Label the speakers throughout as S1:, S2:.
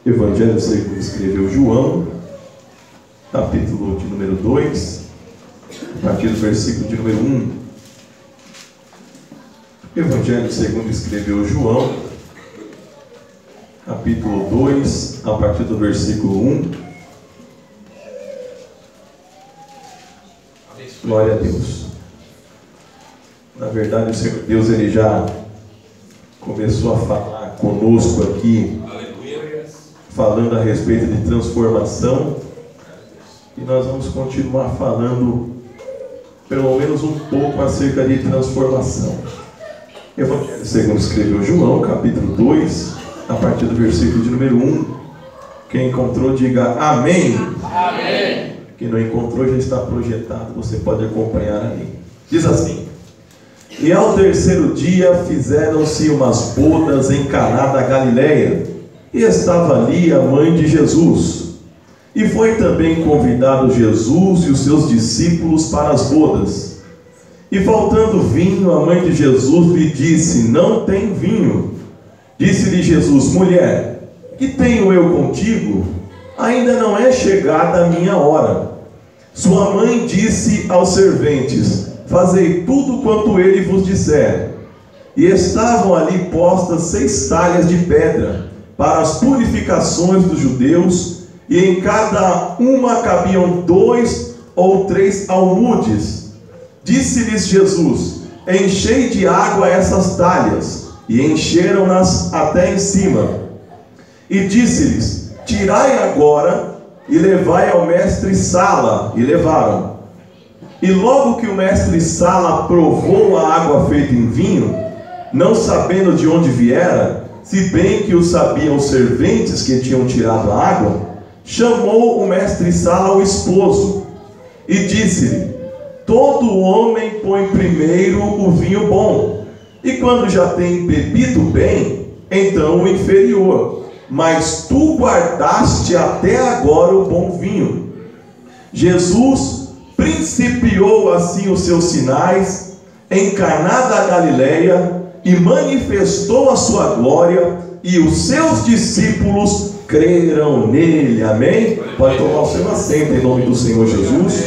S1: Evangelho segundo escreveu João, capítulo de número 2, a partir do versículo de número 1. Evangelho segundo escreveu João, capítulo 2, a partir do versículo 1. Glória a Deus. Na verdade, o Senhor Deus, Ele já começou a falar conosco aqui, falando a respeito de transformação, e nós vamos continuar falando pelo menos um pouco acerca de transformação. Evangelho segundo escreveu João, capítulo 2, a partir do versículo de número 1. Quem encontrou, diga amém.
S2: Amém.
S1: Quem não encontrou, já está projetado, você pode acompanhar aí. Diz assim: e ao terceiro dia fizeram-se umas bodas em Caná da Galileia, e estava ali a mãe de Jesus. E foi também convidado Jesus e os seus discípulos para as bodas. E faltando vinho, a mãe de Jesus lhe disse: não tem vinho. Disse-lhe Jesus: mulher, que tenho eu contigo? Ainda não é chegada a minha hora. Sua mãe disse aos serventes: fazei tudo quanto ele vos disser. E estavam ali postas 6 talhas de pedra para as purificações dos judeus, e em cada uma cabiam 2 ou 3 almudes. Disse-lhes Jesus: enchei de água essas talhas. E encheram-nas até em cima. E disse-lhes: tirai agora e levai ao mestre-sala. E levaram. E logo que o mestre-sala provou a água feita em vinho, não sabendo de onde viera, se bem que o sabiam os serventes que tinham tirado a água, chamou o mestre-sala o esposo e disse-lhe: todo homem põe primeiro o vinho bom, e quando já tem bebido bem, então o inferior. Mas tu guardaste até agora o bom vinho. Jesus principiou assim os seus sinais em Caná da Galileia e manifestou a sua glória, e os seus discípulos creram nele. Amém? Pode tomar o seu assento em nome do Senhor Jesus.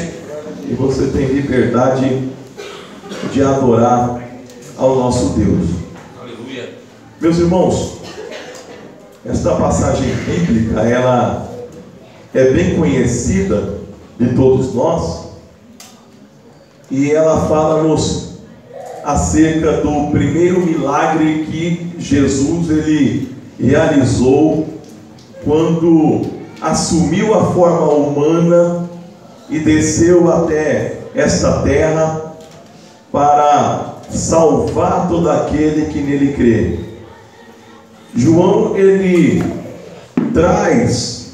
S1: E você tem liberdade de adorar ao nosso Deus.
S2: Aleluia.
S1: Meus irmãos, esta passagem bíblica, ela é bem conhecida de todos nós, e ela fala-nos acerca do primeiro milagre que Jesus ele realizou quando assumiu a forma humana e desceu até esta terra para salvar todo aquele que nele crê. João ele traz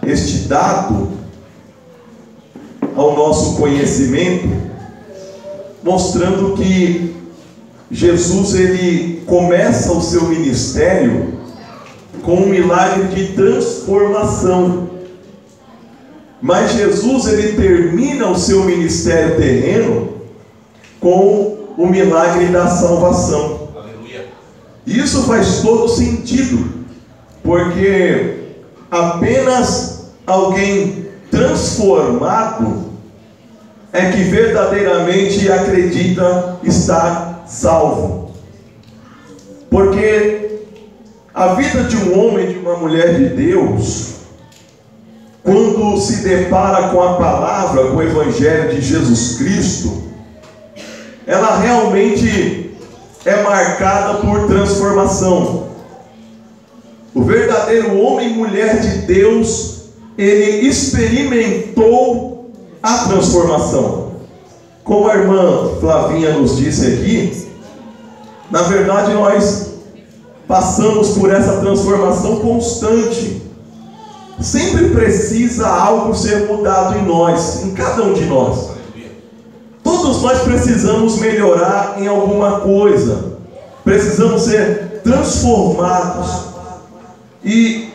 S1: este dado ao nosso conhecimento, mostrando que Jesus ele começa o seu ministério com um milagre de transformação, mas Jesus ele termina o seu ministério terreno com o milagre da salvação.
S2: Aleluia.
S1: Isso faz todo sentido, porque apenas alguém transformado é que verdadeiramente acredita estar salvo. Porque a vida de um homem e de uma mulher de Deus, quando se depara com a palavra, com o Evangelho de Jesus Cristo, ela realmente é marcada por transformação. O verdadeiro homem e mulher de Deus, ele experimentou a transformação. Como a irmã Flavinha nos disse aqui, na verdade nós passamos por essa transformação constante. Sempre precisa algo ser mudado em nós, em cada um de nós. Todos nós precisamos melhorar em alguma coisa, precisamos ser transformados. E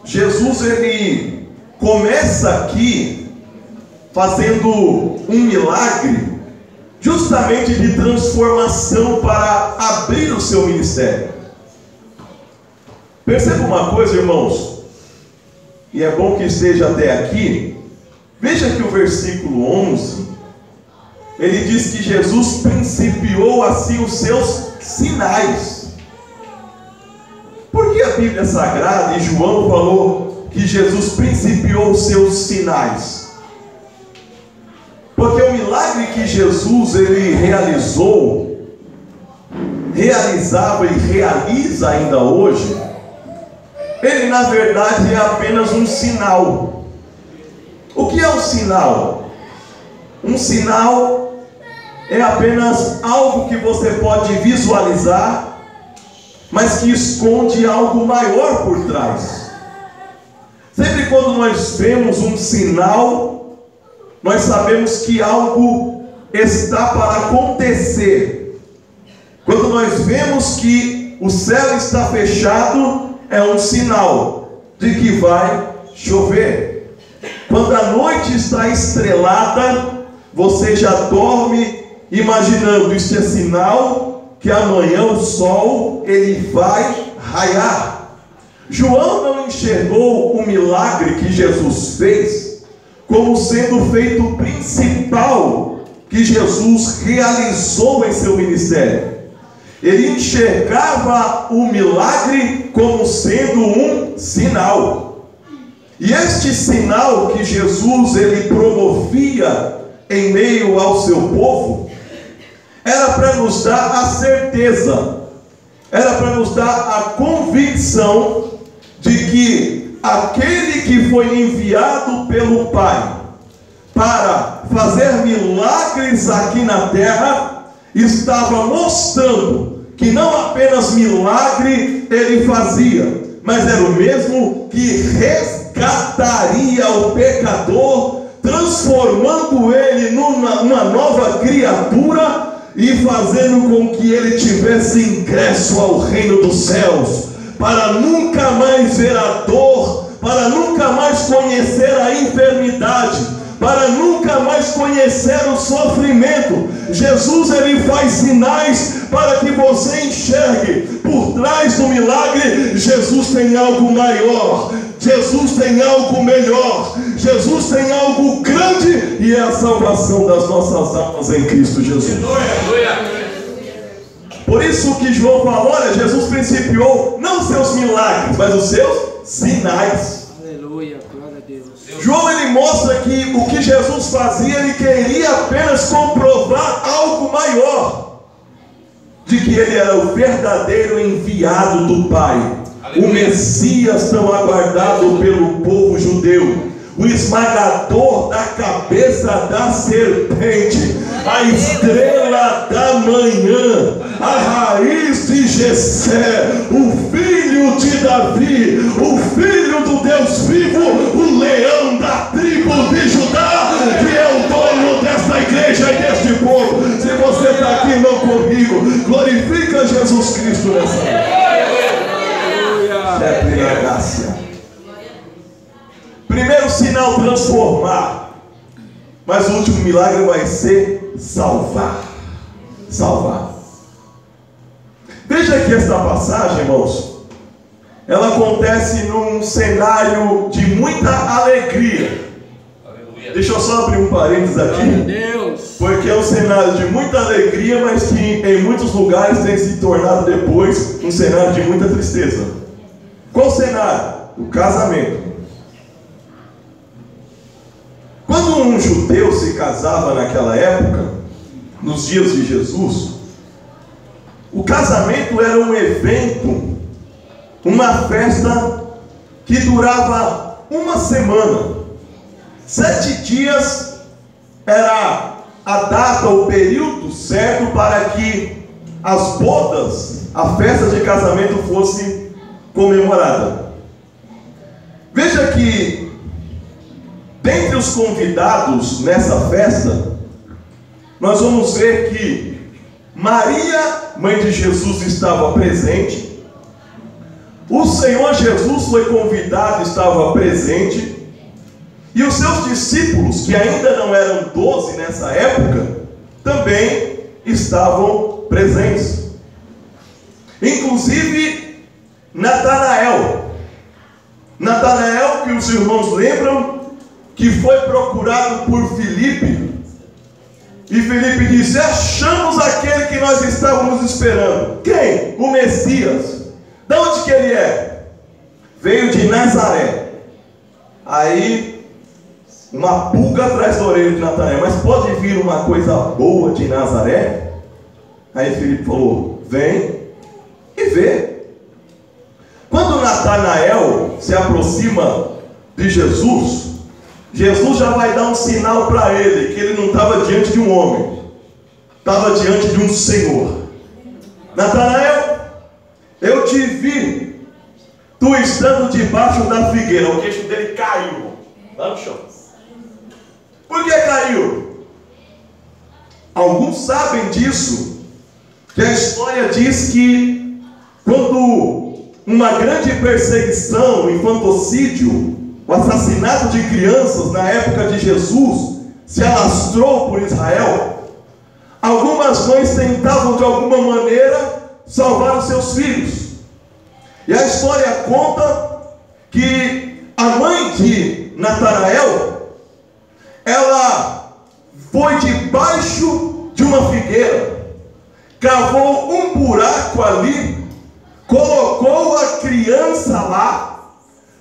S1: Jesus ele começa aqui fazendo um milagre justamente de transformação para abrir o seu ministério. Perceba uma coisa, irmãos, e é bom que esteja até aqui. Veja que o versículo 11, ele diz que Jesus principiou assim os seus sinais. Por que a Bíblia Sagrada e João falou que Jesus principiou os seus sinais? Porque o milagre que Jesus ele realizava e realiza ainda hoje, ele na verdade é apenas um sinal. O que é um sinal? Um sinal é apenas algo que você pode visualizar, mas que esconde algo maior por trás. Sempre quando nós vemos um sinal, nós sabemos que algo está para acontecer. Quando nós vemos que o céu está fechado, é um sinal de que vai chover. Quando a noite está estrelada, você já dorme imaginando, isso é sinal que amanhã o sol ele vai raiar. João não enxergou o milagre que Jesus fez como sendo feito principal que Jesus realizou em seu ministério. Ele enxergava o milagre como sendo um sinal. E este sinal que Jesus ele promovia em meio ao seu povo, era para nos dar a certeza, era para nos dar a convicção de que aquele que foi enviado pelo Pai para fazer milagres aqui na terra, estava mostrando que não apenas milagre ele fazia, mas era o mesmo que resgataria o pecador, transformando ele numa nova criatura e fazendo com que ele tivesse ingresso ao reino dos céus, para nunca mais ver a dor, para nunca mais conhecer a enfermidade, para nunca mais conhecer o sofrimento. Jesus ele faz sinais para que você enxergue por trás do milagre. Jesus tem algo maior, Jesus tem algo melhor, Jesus tem algo grande, e é a salvação das nossas almas em Cristo Jesus. Por isso que João falou, olha, Jesus principiou não os seus milagres, mas os seus sinais.
S3: Aleluia, glória a Deus.
S1: João ele mostra que o que Jesus fazia, ele queria apenas comprovar algo maior, de que ele era o verdadeiro enviado do Pai, o Messias tão aguardado pelo povo judeu, o esmagador da cabeça da serpente, a estrela da manhã, a raiz de Jessé, o filho de Davi, o filho do Deus vivo, o leão da tribo de Judá, que é o dono desta igreja e deste povo. Se você está aqui não comigo, glorifica Jesus Cristo nessa noite. Primeiro sinal, transformar. Mas o último milagre vai ser salvar. Salvar. Veja que esta passagem, irmãos, ela acontece num cenário de muita alegria.
S2: Aleluia.
S1: Deixa eu só abrir um parênteses aqui, porque é um cenário de muita alegria, mas que em muitos lugares tem se tornado depois um cenário de muita tristeza. Qual cenário? O casamento. Quando um judeu se casava naquela época, nos dias de Jesus, o casamento era um evento, uma festa que durava uma semana. 7 dias era a data, o período certo para que as bodas, a festa de casamento fosse comemorada. Veja que dentre os convidados nessa festa, nós vamos ver que Maria, mãe de Jesus, estava presente. O Senhor Jesus foi convidado, estava presente. E os seus discípulos, que ainda não eram 12 nessa época, também estavam presentes. Inclusive Natanael, os irmãos lembram que foi procurado por Filipe. E Filipe disse: achamos aquele que nós estávamos esperando. Quem? O Messias. De onde que ele é? Veio de Nazaré. Aí, uma pulga atrás da orelha de Natanael: mas pode vir uma coisa boa de Nazaré? Aí Filipe falou: vem e vê. Quando Natanael se aproxima de Jesus, Jesus já vai dar um sinal para ele, que ele não estava diante de um homem, estava diante de um Senhor. Natanael, eu te vi, tu estando debaixo da figueira. O queixo dele caiu lá no chão. Por que caiu? Alguns sabem disso, que a história diz que quando uma grande perseguição, infantocídio, o assassinato de crianças na época de Jesus se alastrou por Israel, algumas mães tentavam de alguma maneira salvar os seus filhos. E a história conta que a mãe de Natanael, ela foi debaixo de uma figueira, cavou um buraco ali, colocou a criança lá,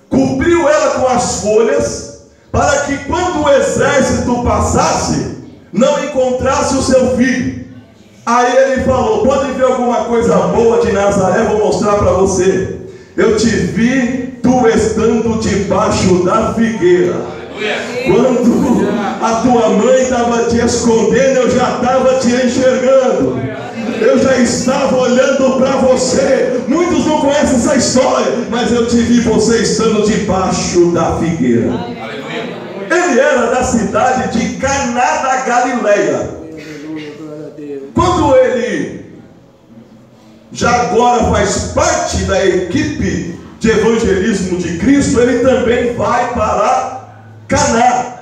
S1: cobriu ela com as folhas, para que quando o exército passasse, não encontrasse o seu filho. Aí ele falou: pode ver alguma coisa boa de Nazaré? Vou mostrar para você. Eu te vi, tu estando debaixo da figueira. Quando a tua mãe estava te escondendo, eu já estava te enxergando. Eu já estava olhando para você. Muitos não conhecem essa história, mas eu te vi você estando debaixo da figueira. Ele era da cidade de Caná da Galileia. Quando ele já agora faz parte da equipe de evangelismo de Cristo, ele também vai para Caná.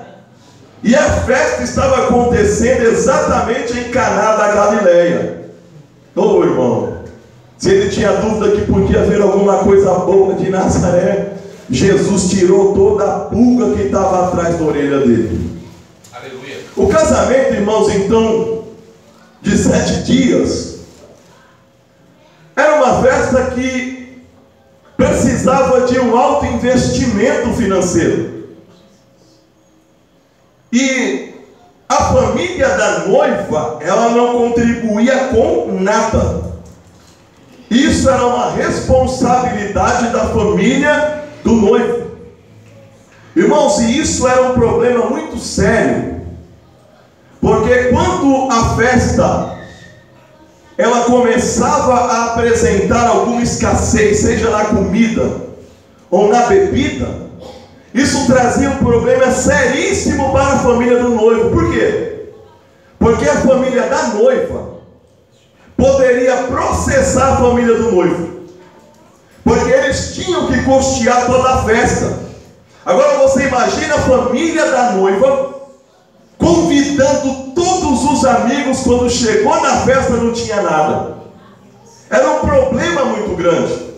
S1: E a festa estava acontecendo exatamente em Caná da Galileia. Ô irmão, se ele tinha dúvida que podia haver alguma coisa boa de Nazaré, Jesus tirou toda a pulga que estava atrás da orelha dele. Aleluia. O casamento, irmãos, então, de 7 dias, era uma festa que precisava de um alto investimento financeiro. E a família da noiva, ela não contribuía com nada. Isso era uma responsabilidade da família do noivo. Irmãos, e isso era um problema muito sério, porque quando a festa ela começava a apresentar alguma escassez, seja na comida ou na bebida, isso trazia um problema seríssimo para a família do noivo. Por quê? Porque a família da noiva poderia processar a família do noivo, porque eles tinham que custear toda a festa. Agora você imagina a família da noiva convidando todos os amigos. Quando chegou na festa não tinha nada. Era um problema muito grande.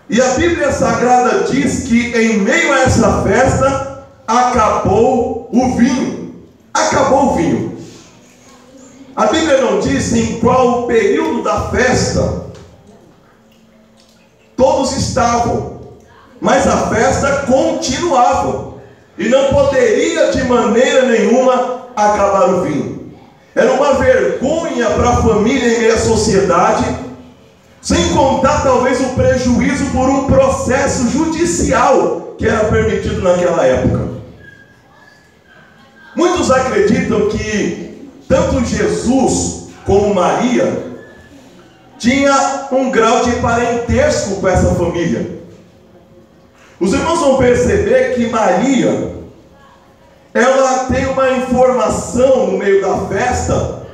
S1: E a Bíblia Sagrada diz que em meio a essa festa acabou o vinho. Acabou o vinho. A Bíblia não diz em qual período da festa todos estavam, mas a festa continuava e não poderia de maneira nenhuma acabar o vinho. Era uma vergonha para a família em meio à sociedade, sem contar talvez o prejuízo por um processo judicial que era permitido naquela época. Muitos acreditam que tanto Jesus como Maria tinha um grau de parentesco com essa família. Os irmãos vão perceber que Maria, ela tem uma informação no meio da festa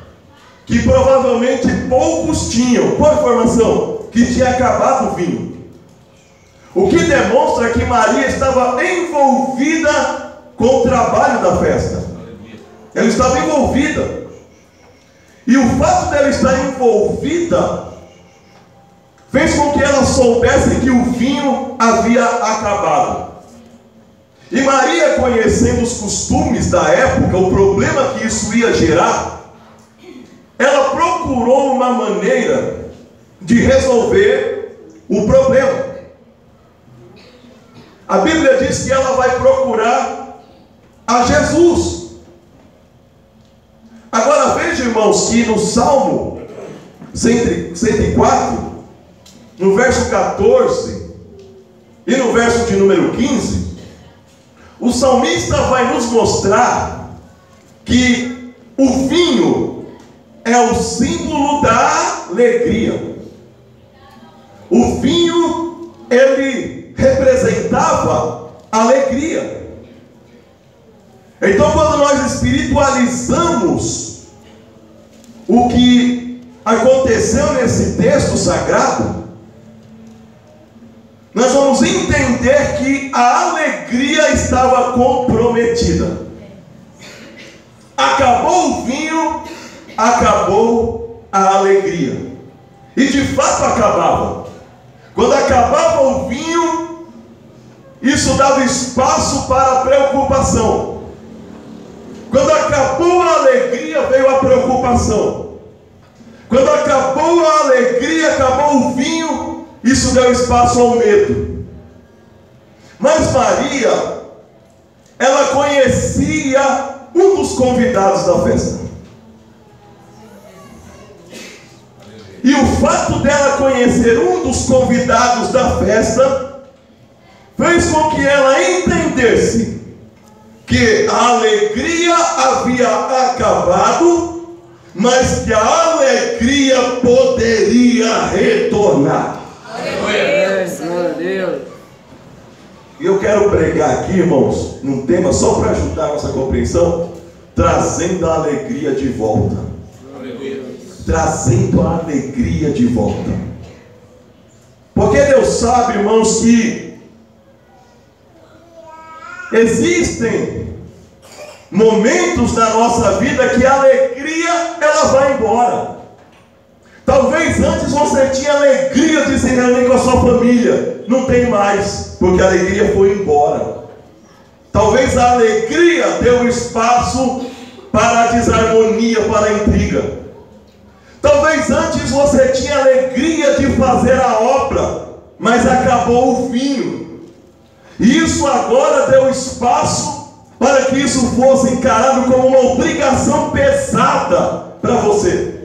S1: que provavelmente poucos tinham. Qual informação? Que tinha acabado o vinho. O que demonstra que Maria estava envolvida com o trabalho da festa. Ela estava envolvida. E o fato dela estar envolvida fez com que ela soubesse que o vinho havia acabado. E Maria, conhecendo os costumes da época, o problema que isso ia gerar, ela procurou uma maneira de resolver o problema. A Bíblia diz que ela vai procurar a Jesus. Agora veja, irmãos, que no Salmo 104, no verso 14 e no verso de número 15, o salmista vai nos mostrar que o vinho é o símbolo da alegria. O vinho, ele representava alegria. Então, quando nós espiritualizamos o que aconteceu nesse texto sagrado, nós vamos entender que a alegria estava comprometida. Acabou o vinho, acabou a alegria. E de fato acabava. Quando acabava o vinho, isso dava espaço para a preocupação. Quando acabou a alegria, veio a preocupação. Quando acabou a alegria, acabou o vinho, isso deu espaço ao medo. Mas Maria, ela conhecia um dos convidados da festa. E o fato dela conhecer um dos convidados da festa fez com que ela entendesse que a alegria havia acabado, mas que a alegria poderia retornar.
S3: Glória a Deus.
S1: E eu quero pregar aqui, irmãos, num tema só para ajudar a nossa compreensão, trazendo a alegria de volta. Trazendo a alegria de volta. Porque Deus sabe, irmãos, que existem momentos na nossa vida que a alegria, ela vai embora. Talvez antes você tinha alegria de se reunir com a sua família, não tem mais, porque a alegria foi embora. Talvez a alegria deu espaço para a desarmonia, para a intriga. Talvez antes você tinha alegria de fazer a obra, mas acabou o vinho. E isso agora deu espaço para que isso fosse encarado como uma obrigação pesada para você.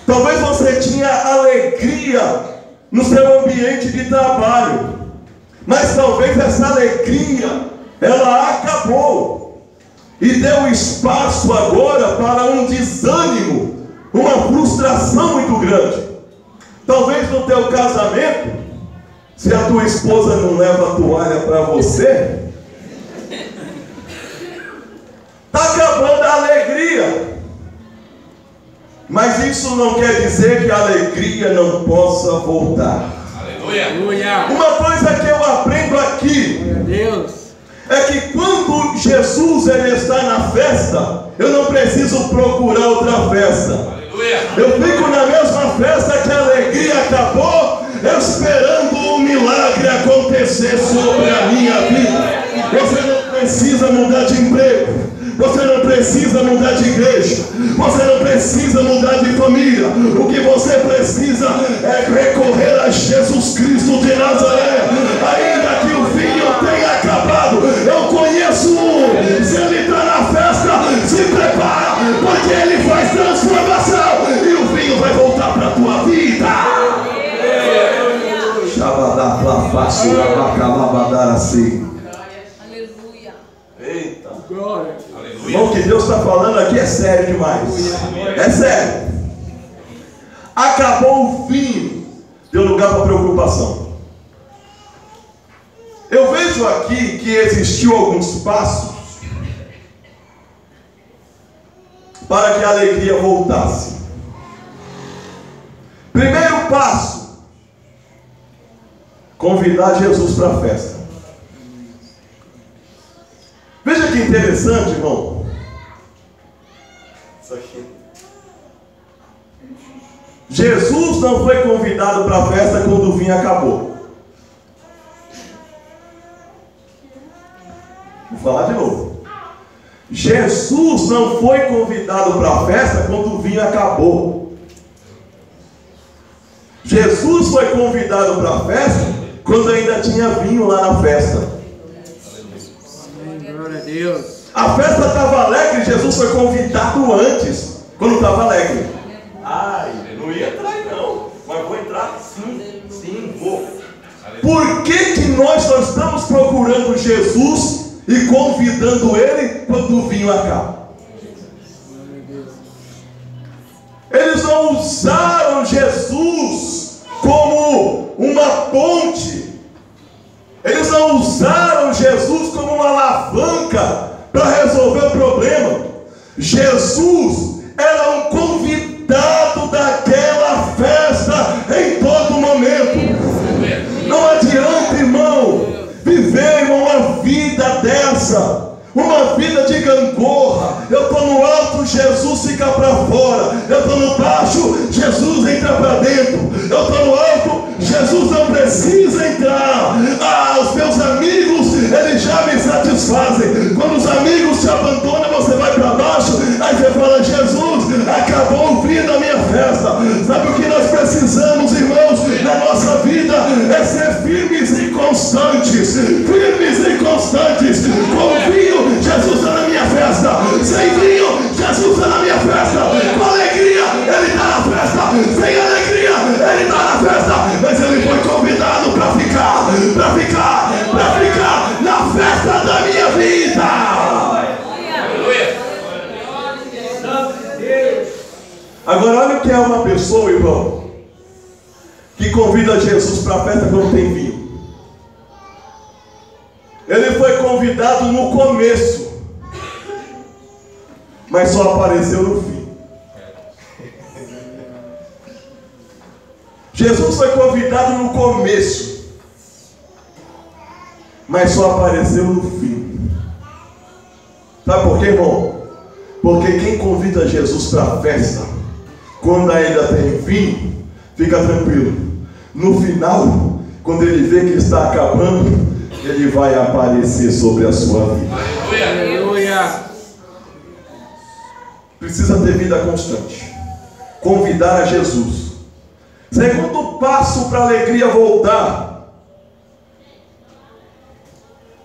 S1: Talvez você tinha alegria no seu ambiente de trabalho, mas talvez essa alegria, ela acabou. E deu espaço agora para um desânimo, uma frustração muito grande. Talvez no teu casamento, se a tua esposa não leva a toalha para você, está acabando a alegria. Mas isso não quer dizer que a alegria não possa voltar.
S3: Aleluia.
S1: Uma coisa que eu aprendo aqui,
S3: Glória a Deus,
S1: é que quando Jesus ele está na festa, eu não preciso procurar outra festa. Eu fico na mesma festa que a alegria acabou, esperando um milagre acontecer sobre a minha vida. Você não precisa mudar de emprego, você não precisa mudar de igreja, você não precisa mudar de família. O que você precisa é recorrer a Jesus Cristo de Nazaré. Ainda que o vinho tenha acabado, eu conheço um. Se ele está na festa, se prepara, porque ele faz transformação e o vinho vai voltar para a tua vida.
S2: Aleluia.
S1: Eita.
S3: glória.
S1: Irmão, o que Deus está falando aqui é sério demais. É sério. Acabou o vinho, deu lugar para preocupação. Eu vejo aqui que existiu alguns passos para que a alegria voltasse. Primeiro passo: convidar Jesus para a festa. Veja que interessante, irmão. Isso aqui. Jesus não foi convidado para a festa quando o vinho acabou. Vou falar de novo. Jesus não foi convidado para a festa quando o vinho acabou. Jesus foi convidado para a festa quando ainda tinha vinho lá na festa.
S3: Glória a Deus.
S1: A festa estava alegre, Jesus foi convidado antes, quando estava alegre. Ai, não ia entrar não, mas vou entrar sim, vou. Por que nós só estamos procurando Jesus e convidando Ele quando o vinho acaba? Eles não usaram Jesus como uma ponte. Eles não usaram Jesus como uma alavanca para resolver o problema. Jesus era um convidado daquela festa em todo momento. Não adianta, irmão, viver uma vida dessa, uma vida de gangorra. Eu estou no alto, Jesus fica para fora. Eu estou no baixo, Jesus entra para dentro. Eu estou no alto, Jesus não precisa entrar. Os meus amigos, eles já me satisfazem. Quando os amigos te abandonam, você vai para baixo. Aí você fala: Jesus, acabou o vinho da minha festa. Sabe o que nós precisamos, irmãos, na nossa vida? É ser firmes e constantes. Firmes e constantes. Com vinho, Jesus está na minha festa. Sem vinho, Jesus está na minha festa. Com alegria, Ele está na festa. Sem alegria, Ele está na festa. Mas Ele foi convidado para ficar na festa da minha vida. Agora olha o que é uma pessoa, irmão, que convida Jesus para a festa quando tem vinho. Ele foi convidado no começo, mas só apareceu no fim. Jesus foi convidado no começo, mas só apareceu no fim. Sabe por quê, irmão? Porque quem convida Jesus para a festa, quando ainda tem vinho, fica tranquilo. No final, quando ele vê que está acabando, ele vai aparecer sobre a sua vida.
S3: Aleluia.
S1: Precisa ter vida constante. Convidar a Jesus. Segundo passo para a alegria voltar: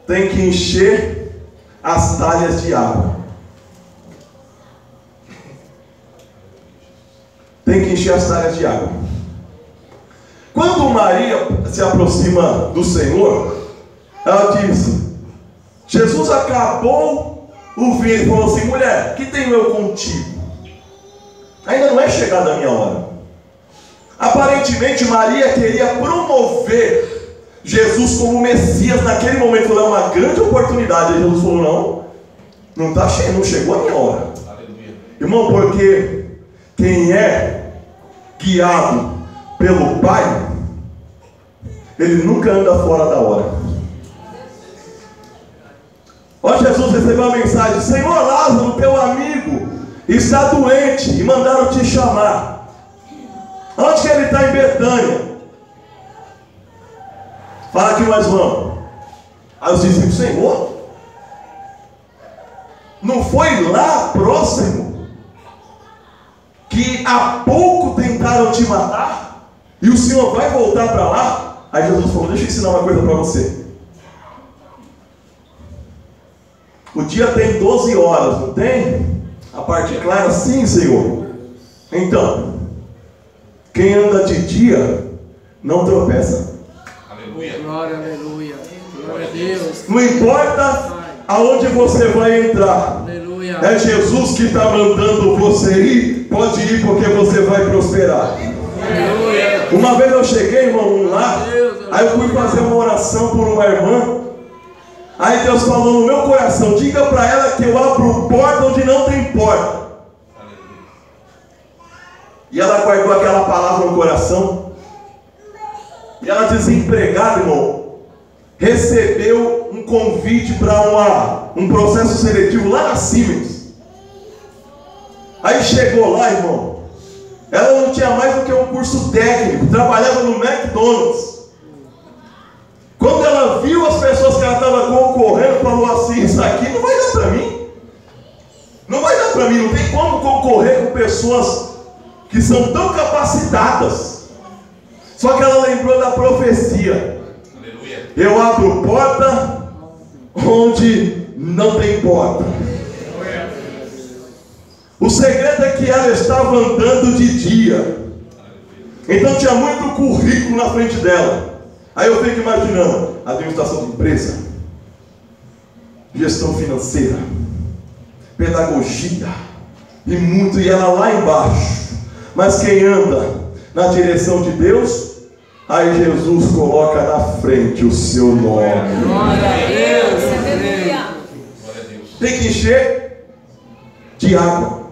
S1: tem que encher as talhas de água. Tem que encher as talhas de água. Quando Maria se aproxima do Senhor, ela diz: Jesus acabou o vinho. Ele falou assim: mulher, que tenho eu contigo? Ainda não é chegada a minha hora. Aparentemente Maria queria promover Jesus como Messias naquele momento. Falou: é uma grande oportunidade. Aí Jesus falou: não chegou a minha hora. Aleluia. Irmão, porque quem é guiado pelo Pai, ele nunca anda fora da hora. Ó, Jesus recebeu a mensagem: Senhor, Lázaro, teu amigo, está doente e mandaram te chamar. Onde que ele está? Em Betânia. Fala que nós vamos. Aí os discípulos: Senhor, não foi lá próximo que há pouco tentaram te matar? E o Senhor vai voltar para lá? Aí Jesus falou: deixa eu ensinar uma coisa para você. O dia tem 12 horas, não tem? A parte clara, sim, Senhor. Então, quem anda de dia não tropeça.
S3: Aleluia. Glória, aleluia. Glória a Deus.
S1: Não importa aonde você vai entrar.
S3: Aleluia.
S1: É Jesus que está mandando você ir. Pode ir, porque você vai prosperar.
S3: Aleluia.
S1: Uma vez eu cheguei, irmão, lá. Aí eu fui fazer uma oração por uma irmã. Aí Deus falou no meu coração: diga para ela que eu abro porta onde não tem porta. E ela guardou aquela palavra no coração. E ela, desempregada, irmão, recebeu um convite para um processo seletivo lá na Siemens. Aí chegou lá, irmão, ela não tinha mais do que um curso técnico, trabalhava no McDonald's. Quando ela viu as pessoas que ela estava concorrendo para falou assim: isso aqui não vai dar para mim. Não vai dar para mim, não tem como concorrer com pessoas que são tão capacitadas. Só que ela lembrou da profecia.
S2: Aleluia.
S1: Eu abro porta onde não tem porta. O segredo é que ela estava andando de dia. Então tinha muito currículo na frente dela. Aí eu fico imaginando: administração de empresa, gestão financeira, pedagogia e ela lá embaixo. Mas quem anda na direção de Deus, aí Jesus coloca na frente o seu nome.
S3: Glória a Deus.
S2: Glória a Deus.
S1: Tem que encher de água.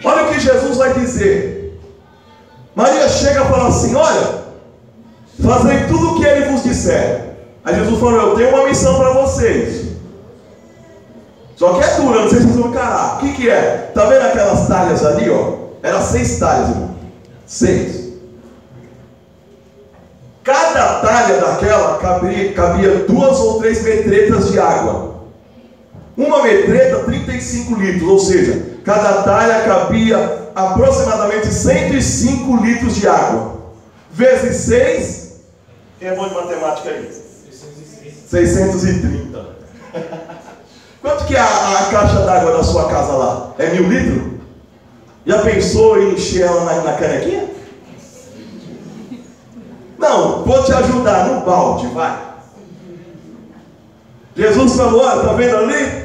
S1: Olha o que Jesus vai dizer. Maria chega e fala assim: olha, fazei tudo o que ele vos disser. Aí Jesus falou: eu tenho uma missão para vocês. Só que é dura, não sei se vocês vão encarar. O que é? Está vendo aquelas talhas ali, ó? Eram 6 talhas, irmão. 6. Cada talha daquela cabia 2 ou 3 metretas de água. Uma metreta, 35 litros. Ou seja, cada talha cabia aproximadamente 105 litros de água. Vezes 6. Quem é bom de matemática aí? 630. Quanto que é a caixa d'água da sua casa lá? É 1000 litros? Já pensou em encher ela na canequinha? Não, vou te ajudar no balde, vai. Jesus falou: olha, está vendo ali?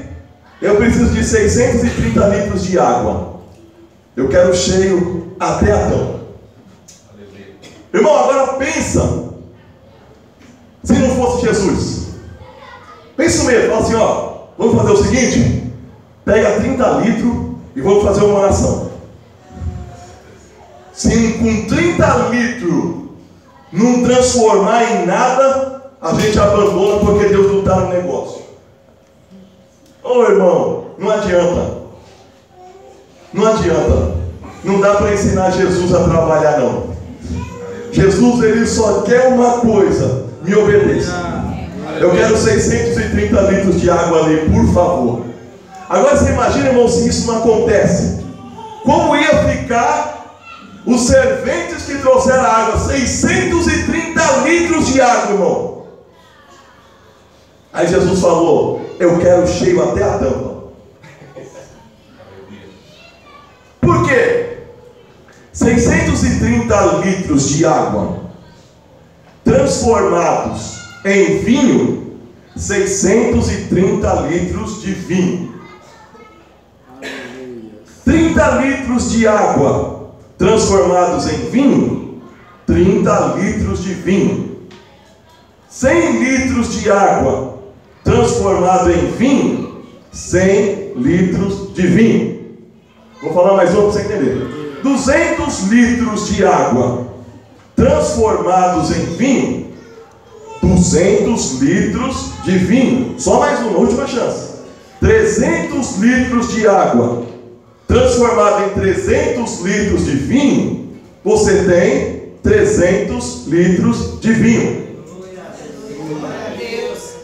S1: Eu preciso de 630 litros de água. Eu quero cheio até a tampa. Irmão, agora pensa, se não fosse Jesus. Pensa mesmo, fala assim: ó, vamos fazer o seguinte, pega 30 litros e vamos fazer uma oração. Se com 30 litros não transformar em nada, a gente abandona, porque Deus não está no negócio. Ô irmão, não adianta. Não adianta. Não dá para ensinar Jesus a trabalhar, não. Jesus, ele só quer uma coisa: me obedeça. Eu quero 630 litros de água ali, por favor. Agora você imagina, irmão, se isso não acontece, como ia ficar os serventes que trouxeram a água? 630 litros de água, irmão. Aí Jesus falou: eu quero cheio até a tampa. Por quê? 630 litros de água transformados em vinho, 630 litros de vinho. 30 litros de água transformados em vinho, 30 litros de vinho. 100 litros de água transformado em vinho, 100 litros de vinho. Vou falar mais um para você entender. 200 litros de água transformados em vinho, 200 litros de vinho. Só mais uma, última chance. 300 litros de água transformado em 300 litros de vinho, você tem 300 litros de vinho.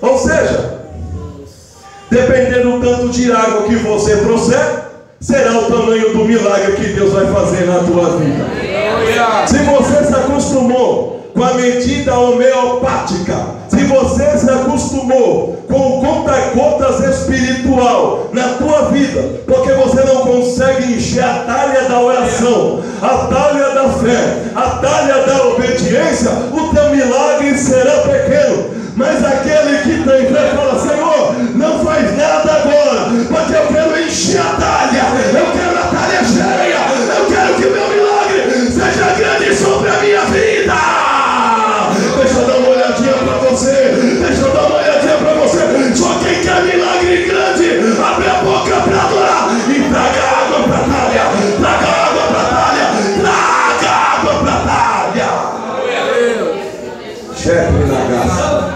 S1: Ou seja, dependendo do tanto de água que você trouxer, será o tamanho do milagre que Deus vai fazer na tua vida. Se você se acostumou com a medida homeopática, se você se acostumou com o conta-gotas espiritual na tua vida, porque você não consegue encher a talha da oração, a talha da fé, a talha da obediência, o teu milagre será pequeno. Mas aquele que tem fé fala: Senhor, não faz nada agora, porque eu quero encher a talha, eu quero a talha cheia, eu quero que o meu milagre seja grande sobre a minha vida. Deixa eu dar uma olhadinha para você, deixa eu dar uma olhadinha para você. Só quem quer milagre grande, abre a boca para adorar e traga água para a talha, traga água para a talha, traga água para a talha. Chefe na graça.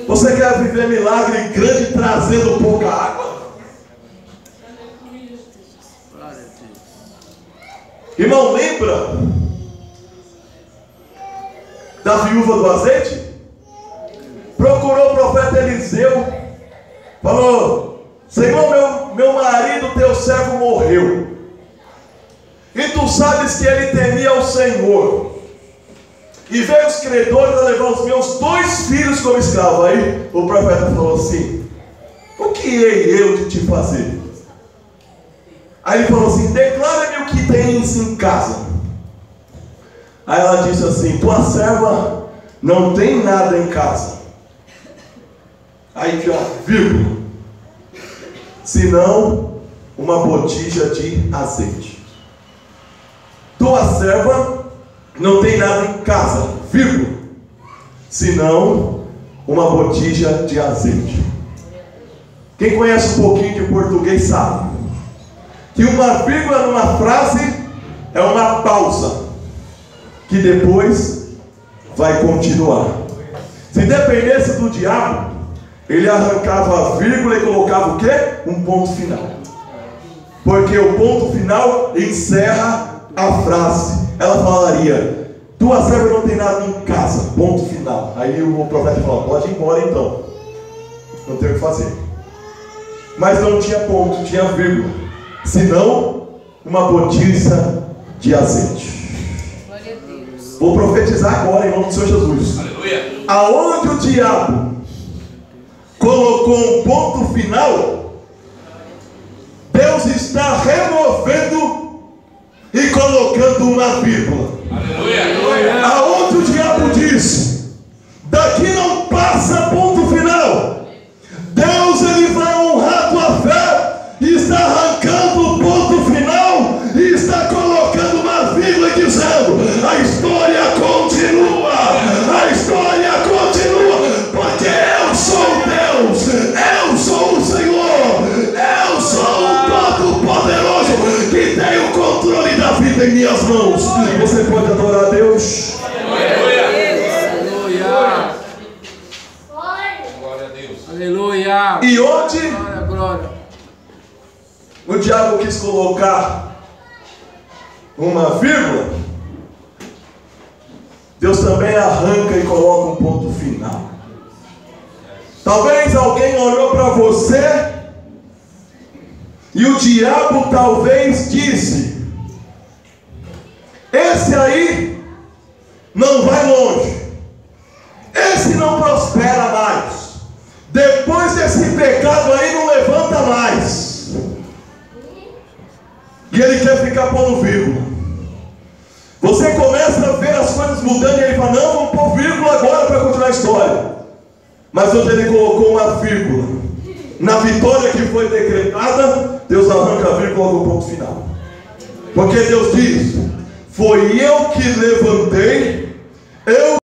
S1: Você quer viver milagre grande trazendo pouca água? Irmão, lembra da viúva do azeite? Procurou o profeta Eliseu Falou: Senhor, meu marido, teu servo, morreu. E tu sabes que ele temia ao Senhor. E veio os credores a levar os meus 2 filhos como escravo. Aí o profeta falou assim: o que hei eu de te fazer? Aí ele falou assim: declara-me o que tens em casa. Aí ela disse assim: tua serva não tem nada em casa. Aí já, vírgula, senão uma botija de azeite. Tua serva não tem nada em casa, vírgula, senão uma botija de azeite. Quem conhece um pouquinho de português sabe que uma vírgula numa frase é uma pausa, que depois vai continuar. Se dependesse do diabo, ele arrancava a vírgula e colocava o quê? Um ponto final. Porque o ponto final encerra a frase. Ela falaria: tua serva não tem nada em casa, ponto final. Aí o profeta falou: pode ir embora então, não tem o que fazer. Mas não tinha ponto, tinha vírgula, senão uma botija de azeite. Vou profetizar agora em nome do Senhor Jesus.
S2: Aleluia.
S1: Aonde o diabo colocou um ponto final, Deus está removendo e colocando uma vírgula.
S2: Aleluia.
S1: Aonde o diabo disse: daqui não passa ponto final, Deus ele vai honrar tua fé e está arrancando o ponto final e está colocando uma vírgula e dizendo: a história continua, a história continua, porque eu sou Deus, eu sou o Senhor, eu sou o Todo-Poderoso que tem o controle da vida em minhas mãos. Você pode adorar a Deus?
S2: Aleluia.
S3: Glória a Deus. Aleluia.
S1: E onde
S3: Glória.
S1: o diabo quis colocar uma vírgula, Deus também arranca e coloca um ponto final. Talvez alguém olhou para você e o diabo talvez disse: esse aí não vai longe, esse não prospera mais, depois desse pecado aí não levanta mais. E ele quer ficar pondo vírgula. Você começa a ver as coisas mudando e ele fala: não, vamos pôr vírgula agora para continuar a história. Mas hoje ele colocou uma vírgula. Na vitória que foi decretada, Deus arranca a vírgula e coloca o ponto final. Porque Deus diz: foi eu que levantei, eu